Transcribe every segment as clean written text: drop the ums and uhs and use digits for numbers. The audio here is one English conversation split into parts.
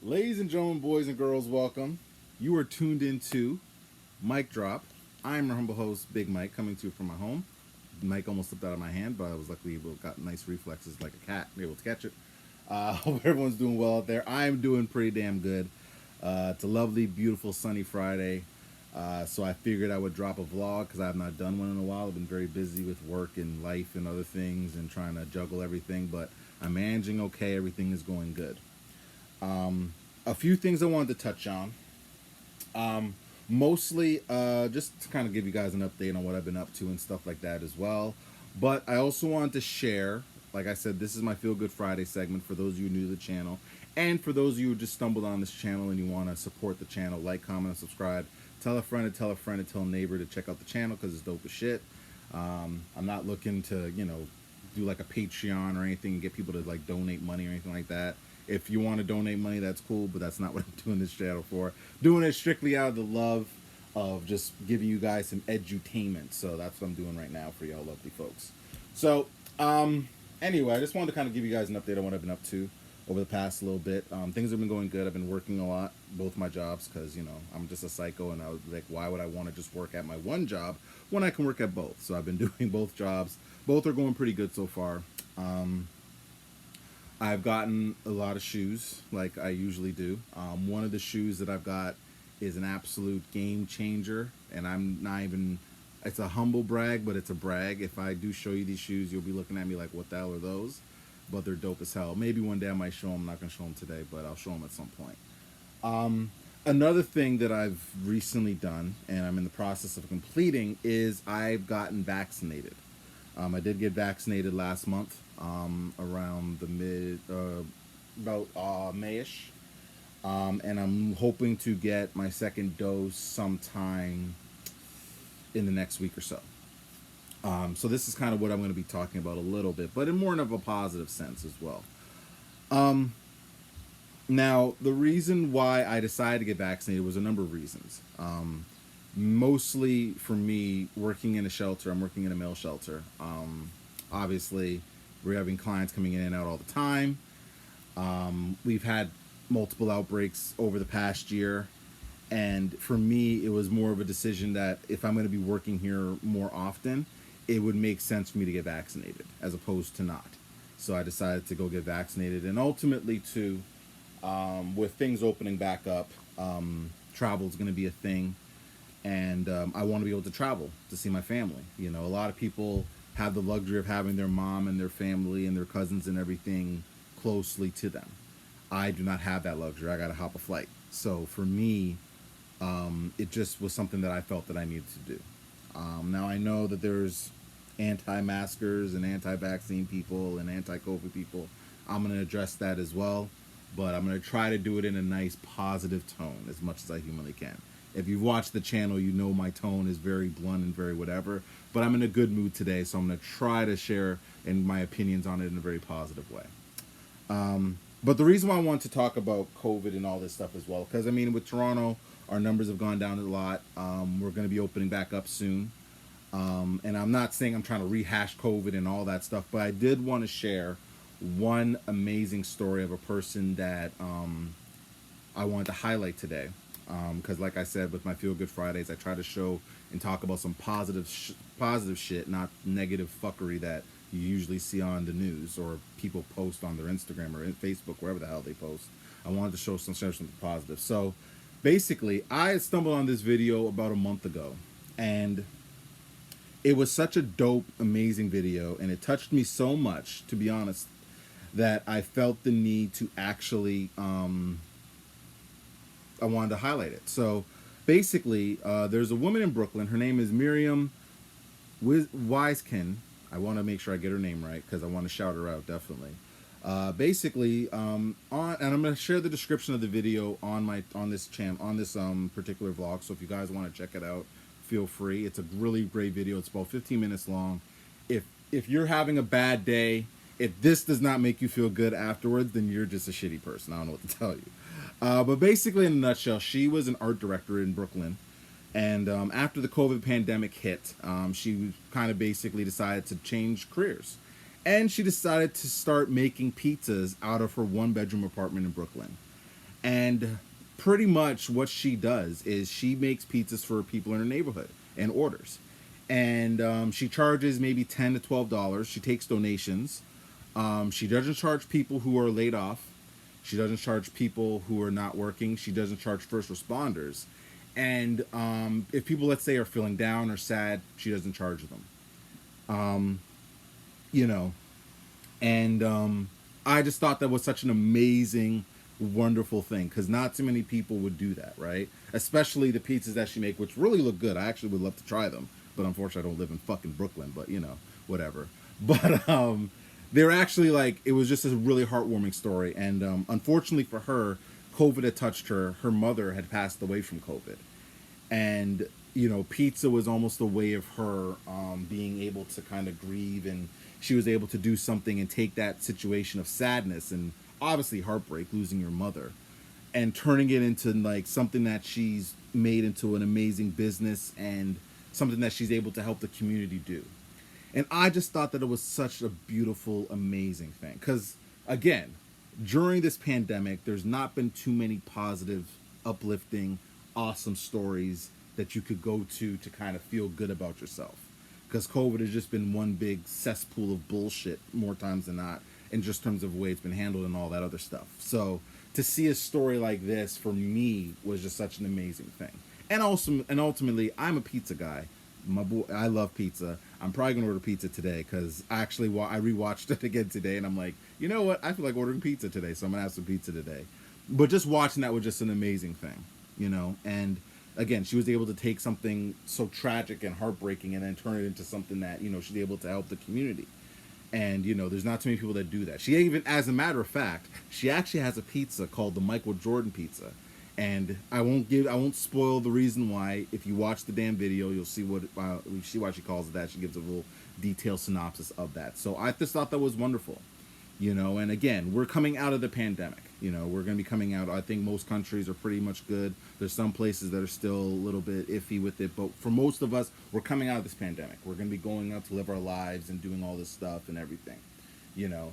Ladies and gentlemen, boys and girls, welcome. You are tuned into Mic Drop. I'm your humble host, Big Mike, coming to you from my home. The mic almost slipped out of my hand, but I was luckily able got nice reflexes like a cat, able to catch it. Hope everyone's doing well out there. I'm doing pretty damn good. It's a lovely, beautiful, sunny Friday. So I figured I would drop a vlog because I have not done one in a while. I've been very busy with work and life and other things and trying to juggle everything, but I'm managing okay. Everything is going good. A few things I wanted to touch on. Um, Mostly just to kind of give you guys an update on what I've been up to and stuff like that as well. But I also wanted to share, like I said, this is my Feel Good Friday segment for those of you new to the channel. And for those of you who just stumbled on this channel and you want to support the channel, like, comment, and subscribe. Tell a friend and tell a friend and tell a neighbor to check out the channel because it's dope as shit. I'm not looking to, do like a Patreon or anything and get people to like donate money or anything like that. If you want to donate money, that's cool, but that's not what I'm doing this channel for. Doing it strictly out of the love of just giving you guys some edutainment. So that's what I'm doing right now for y'all lovely folks. So, anyway, I just wanted to kind of give you guys an update on what I've been up to over the past little bit. Things have been going good. I've been working a lot, both my jobs, because, I'm just a psycho, and I was like, why would I want to just work at my one job when I can work at both? So I've been doing both jobs. Both are going pretty good so far. I've gotten a lot of shoes, like I usually do. One of the shoes that I've got is an absolute game changer, and I'm not even. It's a humble brag, but it's a brag. If I do show you these shoes, you'll be looking at me like, "What the hell are those?" But they're dope as hell. Maybe one day I might show them. I'm not gonna show them today, but I'll show them at some point. Another thing that I've recently done, and I'm in the process of completing, is I've gotten vaccinated. I did get vaccinated last month, around the about Mayish, and I'm hoping to get my second dose sometime in the next week or so. So this is kind of what I'm going to be talking about a little bit, but in more of a positive sense as well. Um, Now, the reason why I decided to get vaccinated was a number of reasons. Mostly for me, working in a shelter, I'm working in a male shelter. Obviously, we're having clients coming in and out all the time. We've had multiple outbreaks over the past year. And for me, it was more of a decision that if I'm going to be working here more often, it would make sense for me to get vaccinated as opposed to not. So I decided to go get vaccinated. And ultimately, too, with things opening back up, travel is going to be a thing, and I want to be able to travel to see my family. A lot of people have the luxury of having their mom and their family and their cousins and everything closely to them. I do not have that luxury. I got to hop a flight. So for me, it just was something that I felt that I needed to do. Now I know that there's anti-maskers and anti-vaccine people and anti-COVID people. I'm going to address that as well, but I'm going to try to do it in a nice positive tone as much as I humanly can. If you've watched the channel, you know my tone is very blunt and very whatever, but I'm in a good mood today, so I'm going to try to share in my opinions on it in a very positive way. But the reason why I want to talk about COVID and all this stuff as well, because I mean, with Toronto, our numbers have gone down a lot. We're going to be opening back up soon. And I'm not saying I'm trying to rehash COVID and all that stuff, but I did want to share one amazing story of a person that I wanted to highlight today. Because, like I said, with my Feel Good Fridays, I try to show and talk about some positive shit, not negative fuckery that you usually see on the news or people post on their Instagram or Facebook, wherever the hell they post. I wanted to share something positive. So, basically, I stumbled on this video about a month ago, and it was such a dope, amazing video, and it touched me so much, to be honest, that I felt the need to actually, I wanted to highlight it. So basically, there's a woman in Brooklyn. Her name is Miriam Wisekin. I want to make sure I get her name right because I want to shout her out, definitely. Basically, and I'm going to share the description of the video on this channel, on this particular vlog. So if you guys want to check it out, feel free. It's a really great video. It's about 15 minutes long. If you're having a bad day, if this does not make you feel good afterwards, then you're just a shitty person. I don't know what to tell you. But basically, in a nutshell, she was an art director in Brooklyn. And after the COVID pandemic hit, she kind of basically decided to change careers. And she decided to start making pizzas out of her one-bedroom apartment in Brooklyn. And pretty much what she does is she makes pizzas for people in her neighborhood and orders. And she charges maybe $10 to $12. She takes donations. She doesn't charge people who are laid off. She doesn't charge people who are not working. She doesn't charge first responders. And if people, let's say, are feeling down or sad, she doesn't charge them. You know, and I just thought that was such an amazing, wonderful thing because not too many people would do that, right? Especially the pizzas that she make, which really look good. I actually would love to try them, but unfortunately, I don't live in fucking Brooklyn. But whatever. But they're actually like it was just a really heartwarming story, and unfortunately for her, COVID had touched her. Her mother had passed away from COVID, and pizza was almost a way of her being able to kind of grieve, and she was able to do something and take that situation of sadness and obviously heartbreak, losing your mother, and turning it into like something that she's made into an amazing business and something that she's able to help the community do. And I just thought that it was such a beautiful, amazing thing. Because, again, during this pandemic, there's not been too many positive, uplifting, awesome stories that you could go to kind of feel good about yourself. Because COVID has just been one big cesspool of bullshit more times than not, in just terms of the way it's been handled and all that other stuff. So to see a story like this for me was just such an amazing thing. And also, and ultimately, I'm a pizza guy. I love pizza. I'm probably gonna order pizza today because actually, I rewatched it again today, and I'm like, you know what? I feel like ordering pizza today, so I'm gonna have some pizza today. But just watching that was just an amazing thing. And again, she was able to take something so tragic and heartbreaking and then turn it into something that she's able to help the community. And there's not too many people that do that. She even, as a matter of fact, she actually has a pizza called the Michael Jordan pizza. And I won't spoil the reason why. If you watch the damn video, you'll see why she calls it that. She gives a little detailed synopsis of that. So I just thought that was wonderful, And again, we're coming out of the pandemic. We're going to be coming out. I think most countries are pretty much good. There's some places that are still a little bit iffy with it, but for most of us, we're coming out of this pandemic. We're going to be going out to live our lives and doing all this stuff and everything.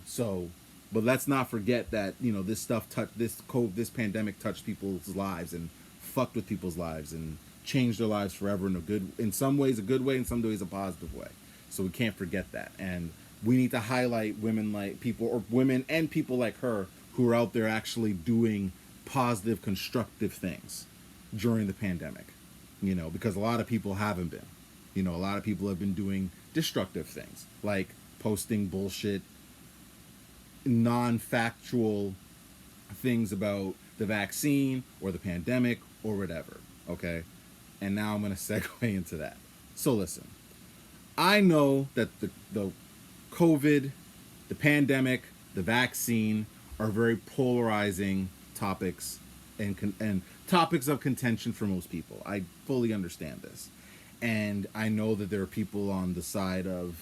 So. But let's not forget that this stuff this pandemic touched people's lives and fucked with people's lives and changed their lives forever in some ways a good way, in some ways a positive way. So we can't forget that, and we need to highlight women and people like her who are out there actually doing positive, constructive things during the pandemic. Because a lot of people haven't been. A lot of people have been doing destructive things like posting bullshit, non-factual things about the vaccine or the pandemic or whatever, okay? And now I'm going to segue into that. So listen, I know that the COVID, the pandemic, the vaccine are very polarizing topics and topics of contention for most people. I fully understand this. And I know that there are people on the side of,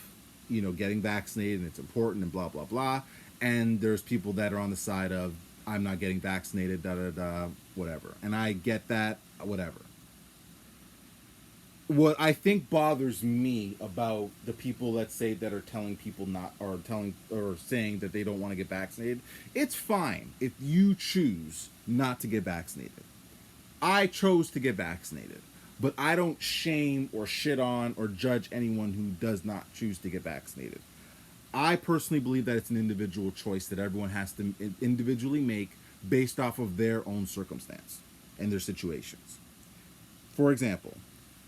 getting vaccinated and it's important and blah, blah, blah. And there's people that are on the side of, I'm not getting vaccinated, whatever. And I get that, whatever. What I think bothers me about the people, let's say, that are telling people or saying that they don't want to get vaccinated, it's fine if you choose not to get vaccinated. I chose to get vaccinated, but I don't shame or shit on or judge anyone who does not choose to get vaccinated. I personally believe that it's an individual choice that everyone has to individually make based off of their own circumstance and their situations. For example,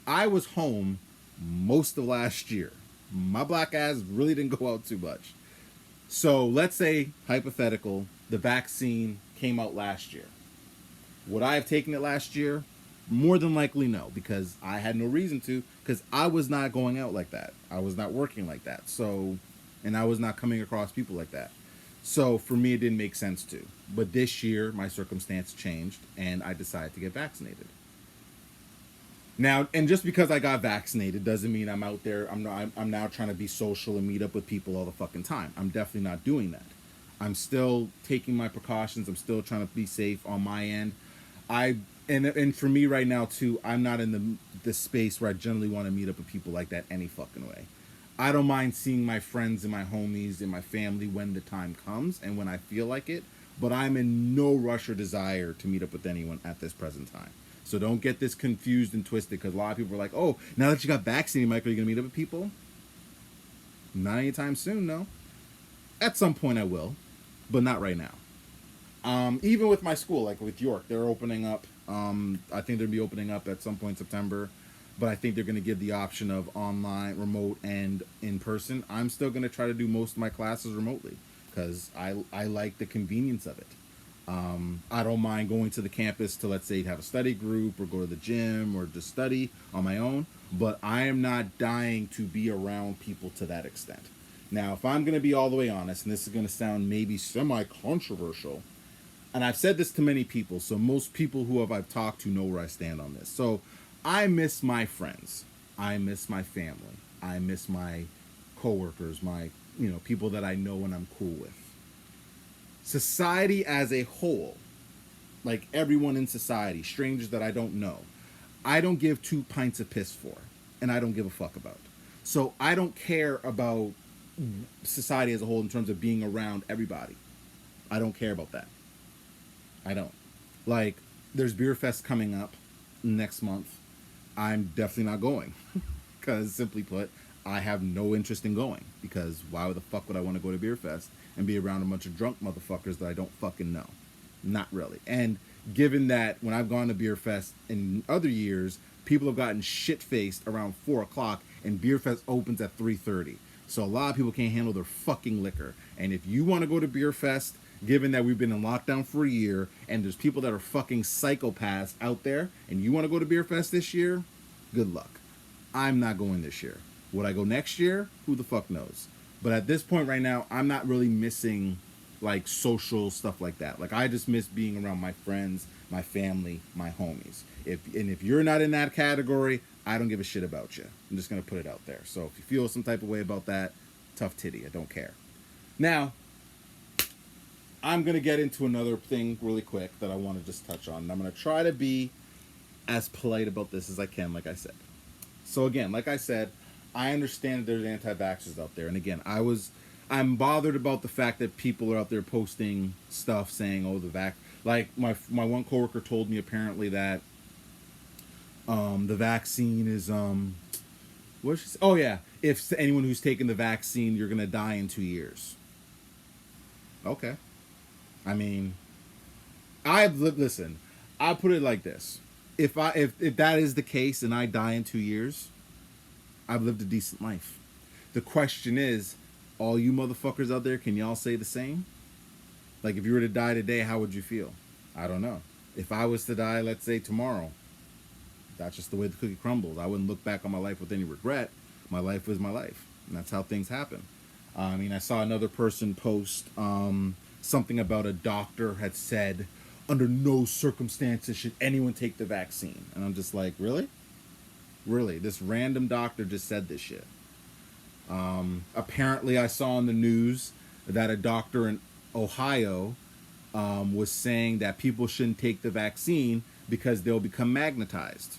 I was home most of last year. My black ass really didn't go out too much. So let's say, hypothetical, the vaccine came out last year. Would I have taken it last year? More than likely no, because I had no reason to, because I was not going out like that. I was not working like that. And I was not coming across people like that. So for me, it didn't make sense to. But this year, my circumstance changed, and I decided to get vaccinated. Now, and just because I got vaccinated doesn't mean I'm out there. I'm now trying to be social and meet up with people all the fucking time. I'm definitely not doing that. I'm still taking my precautions. I'm still trying to be safe on my end. And for me right now too, I'm not in the space where I generally want to meet up with people like that any fucking way. I don't mind seeing my friends and my homies and my family when the time comes and when I feel like it, but I'm in no rush or desire to meet up with anyone at this present time. So don't get this confused and twisted, because a lot of people are like, oh, now that you got vaccinated, Michael, are you going to meet up with people? Not anytime soon, no. At some point I will, but not right now. Even with my school, like with York, they're opening up. I think they'll be opening up at some point in September, but I think they're going to give the option of online, remote, and in person. I'm still going to try to do most of my classes remotely because I like the convenience of it. I don't mind going to the campus to, let's say, have a study group or go to the gym or just study on my own, but I am not dying to be around people to that extent. Now, if I'm going to be all the way honest, and this is going to sound maybe semi-controversial, and I've said this to many people, so most people who I've talked to know where I stand on this. So I miss my friends. I miss my family. I miss my coworkers, my, people that I know and I'm cool with. Society as a whole, like everyone in society, strangers that I don't know, I don't give two pints of piss for, and I don't give a fuck about. So I don't care about society as a whole in terms of being around everybody. I don't care about that. I don't. Like, there's Beer Fest coming up next month. I'm definitely not going. Because, simply put, I have no interest in going. Because why the fuck would I want to go to Beer Fest and be around a bunch of drunk motherfuckers that I don't fucking know? Not really. And given that when I've gone to Beer Fest in other years, people have gotten shit-faced around 4 o'clock and Beer Fest opens at 3:30. So a lot of people can't handle their fucking liquor. And if you want to go to Beer Fest, given that we've been in lockdown for a year and there's people that are fucking psychopaths out there, and you want to go to Beer Fest this year, good luck. I'm not going this year. Would I go next year? Who the fuck knows? But at this point right now, I'm not really missing like social stuff like that. Like, I just miss being around my friends, my family, my homies. If you're not in that category, I don't give a shit about you. I'm just gonna put it out there. So if you feel some type of way about that, tough titty. I don't care. Now, I'm going to get into another thing really quick that I want to just touch on. And I'm going to try to be as polite about this as I can, like I said. So again, like I said, I understand that there's anti-vaxxers out there. And again, I'm bothered about the fact that people are out there posting stuff saying, oh, like my one coworker told me apparently that the vaccine is, what did she say? Oh yeah, if anyone who's taken the vaccine, you're going to die in 2 years. Okay. I mean, listen, I'll put it like this. If that is the case and I die in 2 years, I've lived a decent life. The question is, all you motherfuckers out there, can y'all say the same? Like, if you were to die today, how would you feel? I don't know. If I was to die, let's say tomorrow, that's just the way the cookie crumbles. I wouldn't look back on my life with any regret. My life was my life, and that's how things happen. I mean, I saw another person post something about a doctor had said, under no circumstances should anyone take the vaccine. And I'm just like, really? Really? This random doctor just said this shit. Apparently, I saw on the news that a doctor in Ohio was saying that people shouldn't take the vaccine because they'll become magnetized.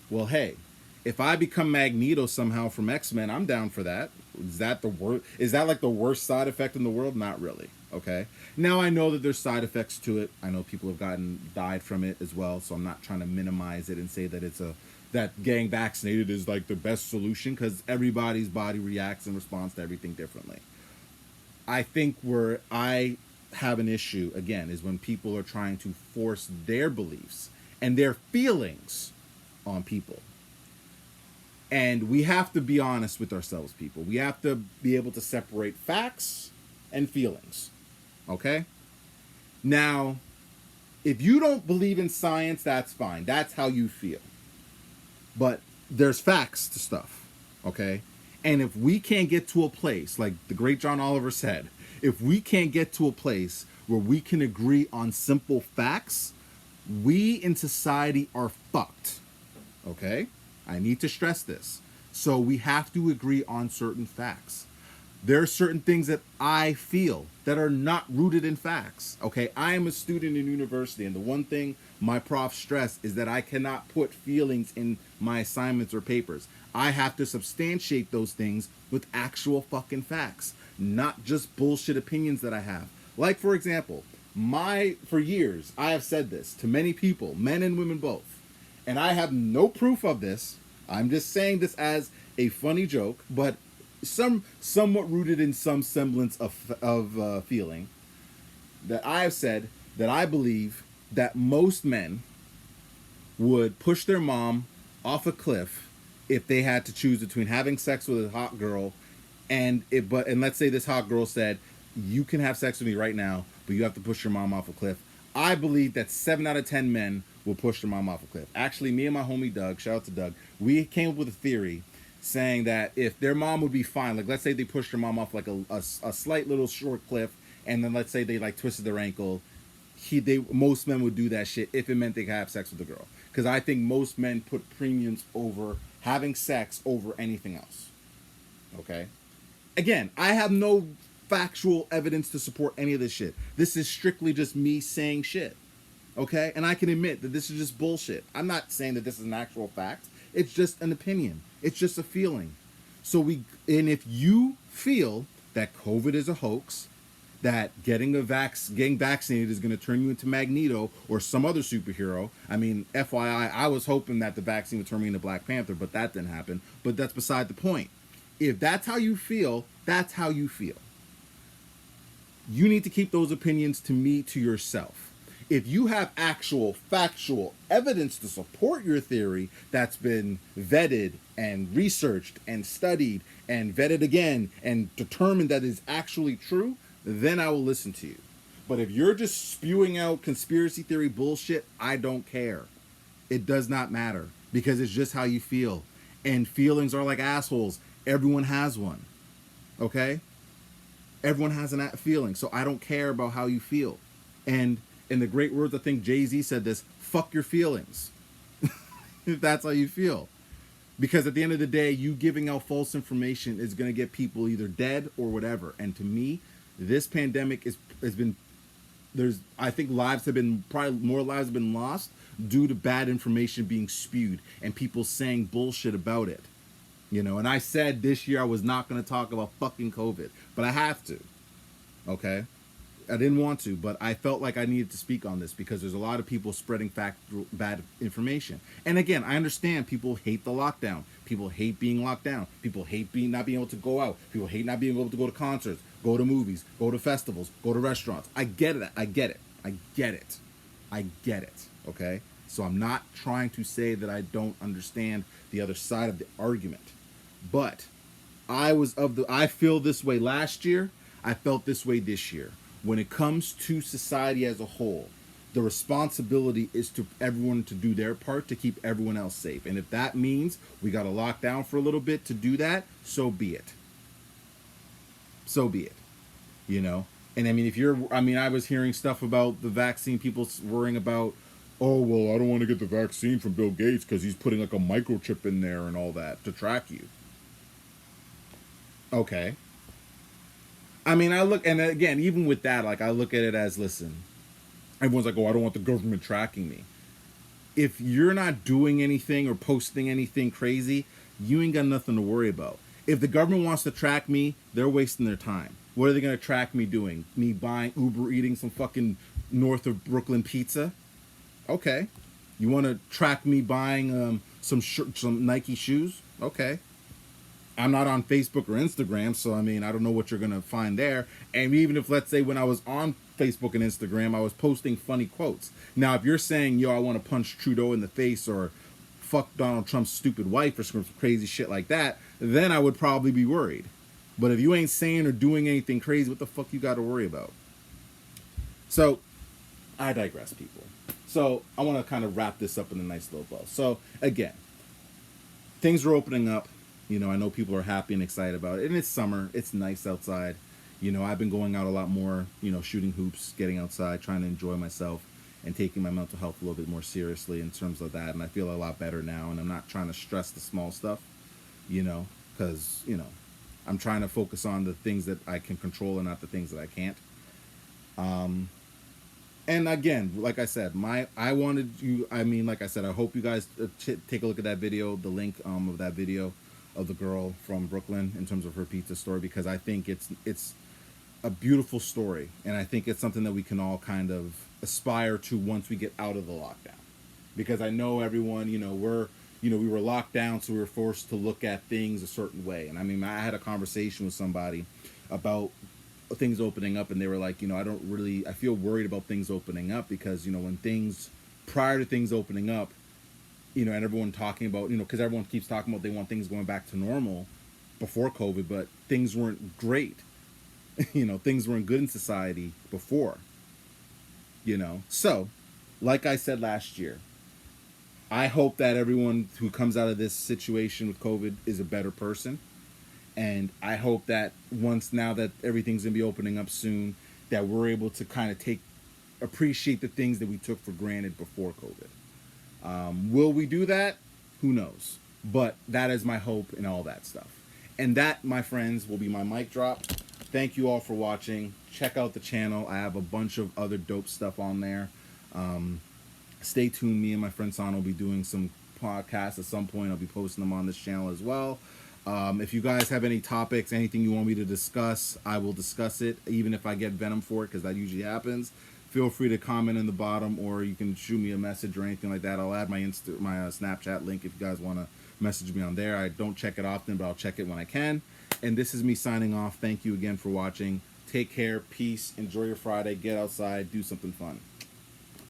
Well, hey, if I become Magneto somehow from X-Men, I'm down for that. Is that like the worst side effect in the world? Not really. Okay. Now I know that there's side effects to it. I know people have died from it as well. So I'm not trying to minimize it and say that that getting vaccinated is like the best solution, because everybody's body reacts and responds to everything differently. I think where I have an issue again is when people are trying to force their beliefs and their feelings on people. And we have to be honest with ourselves, people. We have to be able to separate facts and feelings. Okay? Now, if you don't believe in science, that's fine. That's how you feel. But there's facts to stuff. Okay? And if we can't get to a place, like the great John Oliver said, if we can't get to a place where we can agree on simple facts, we in society are fucked. Okay? I need to stress this. So we have to agree on certain facts. There are certain things that I feel that are not rooted in facts. Okay, I am a student in university, and the one thing my prof stressed is that I cannot put feelings in my assignments or papers. I have to substantiate those things with actual fucking facts, not just bullshit opinions that I have. Like, for example, for years, I have said this to many people, men and women both, and I have no proof of this. I'm just saying this as a funny joke, but somewhat rooted in some semblance of feeling, that I have said that I believe that most men would push their mom off a cliff if they had to choose between having sex with a hot girl and let's say this hot girl said, you can have sex with me right now, but you have to push your mom off a cliff. I believe that 7 out of 10 men will push their mom off a cliff. Actually, me and my homie Doug, shout out to Doug, we came up with a theory saying that if their mom would be fine, like let's say they pushed their mom off like a slight little short cliff, and then let's say they like twisted their ankle, most men would do that shit if it meant they could have sex with the girl. Because I think most men put premiums over having sex over anything else. Okay? Again, I have no factual evidence to support any of this shit. This is strictly just me saying shit. Okay? And I can admit that this is just bullshit. I'm not saying that this is an actual fact. It's just an opinion. It's just a feeling. And if you feel that COVID is a hoax, that getting vaccinated is going to turn you into Magneto or some other superhero. I mean, FYI, I was hoping that the vaccine would turn me into Black Panther, but that didn't happen. But that's beside the point. If that's how you feel, that's how you feel. You need to keep those opinions to yourself. If you have actual factual evidence to support your theory that's been vetted and researched and studied and vetted again and determined that is actually true, then I will listen to you. But if you're just spewing out conspiracy theory bullshit, I don't care. It does not matter because it's just how you feel. And feelings are like assholes. Everyone has one. Okay? Everyone has a feeling. So I don't care about how you feel. And in the great words, I think Jay-Z said this, fuck your feelings. If that's how you feel. Because at the end of the day, you giving out false information is going to get people either dead or whatever. And to me, this pandemic I think more lives have been lost due to bad information being spewed and people saying bullshit about it. And I said this year I was not going to talk about fucking COVID, but I have to. Okay? I didn't want to, but I felt like I needed to speak on this because there's a lot of people spreading bad information. And again, I understand people hate the lockdown. People hate being locked down. People hate not being able to go out. People hate not being able to go to concerts, go to movies, go to festivals, go to restaurants. I get it. I get it. Okay? So I'm not trying to say that I don't understand the other side of the argument. But I feel this way last year. I felt this way this year. When it comes to society as a whole, the responsibility is to everyone to do their part to keep everyone else safe. And if that means we got to lock down for a little bit to do that, so be it. So be it. And I mean, I was hearing stuff about the vaccine, people worrying about, oh, well, I don't want to get the vaccine from Bill Gates because he's putting like a microchip in there and all that to track you. Okay. I mean, and again, even with that, like, I look at it as, listen, everyone's like, oh, I don't want the government tracking me. If you're not doing anything or posting anything crazy, you ain't got nothing to worry about. If the government wants to track me, they're wasting their time. What are they going to track me doing? Me buying, eating some fucking north of Brooklyn pizza? Okay. You want to track me buying some Nike shoes? Okay. I'm not on Facebook or Instagram, so I mean, I don't know what you're going to find there. And even if, let's say, when I was on Facebook and Instagram, I was posting funny quotes. Now, if you're saying, yo, I want to punch Trudeau in the face or fuck Donald Trump's stupid wife or some crazy shit like that, then I would probably be worried. But if you ain't saying or doing anything crazy, what the fuck you got to worry about? So, I digress, people. So, I want to kind of wrap this up in a nice little bow. So, again, things are opening up. I know people are happy and excited about it. And it's summer. It's nice outside. I've been going out a lot more, shooting hoops, getting outside, trying to enjoy myself and taking my mental health a little bit more seriously in terms of that. And I feel a lot better now. And I'm not trying to stress the small stuff, because, I'm trying to focus on the things that I can control and not the things that I can't. And again, like I said, I hope you guys take a look at that video, the link of that video of the girl from Brooklyn in terms of her pizza store, because I think it's a beautiful story, and I think it's something that we can all kind of aspire to once we get out of the lockdown. Because I know everyone, we were locked down, so we were forced to look at things a certain way. And I mean, I had a conversation with somebody about things opening up, and they were like, I feel worried about things opening up because, when things, prior to things opening up, and everyone talking about, because everyone keeps talking about they want things going back to normal before COVID, but things weren't great. Things weren't good in society before. So, like I said last year, I hope that everyone who comes out of this situation with COVID is a better person. And I hope that now that everything's going to be opening up soon, that we're able to kind of appreciate the things that we took for granted before COVID. Will we do that? Who knows? But that is my hope and all that stuff. And that, my friends, will be my mic drop. Thank you all for watching. Check out the channel. I have a bunch of other dope stuff on there. Stay tuned. Me and my friend San will be doing some podcasts at some point. I'll be posting them on this channel as well. If you guys have any topics, anything you want me to discuss, I will discuss it, even if I get venom for it, because that usually happens. Feel free to comment in the bottom, or you can shoot me a message or anything like that. I'll add my Snapchat link if you guys want to message me on there. I don't check it often, but I'll check it when I can. And this is me signing off. Thank you again for watching. Take care. Peace. Enjoy your Friday. Get outside. Do something fun.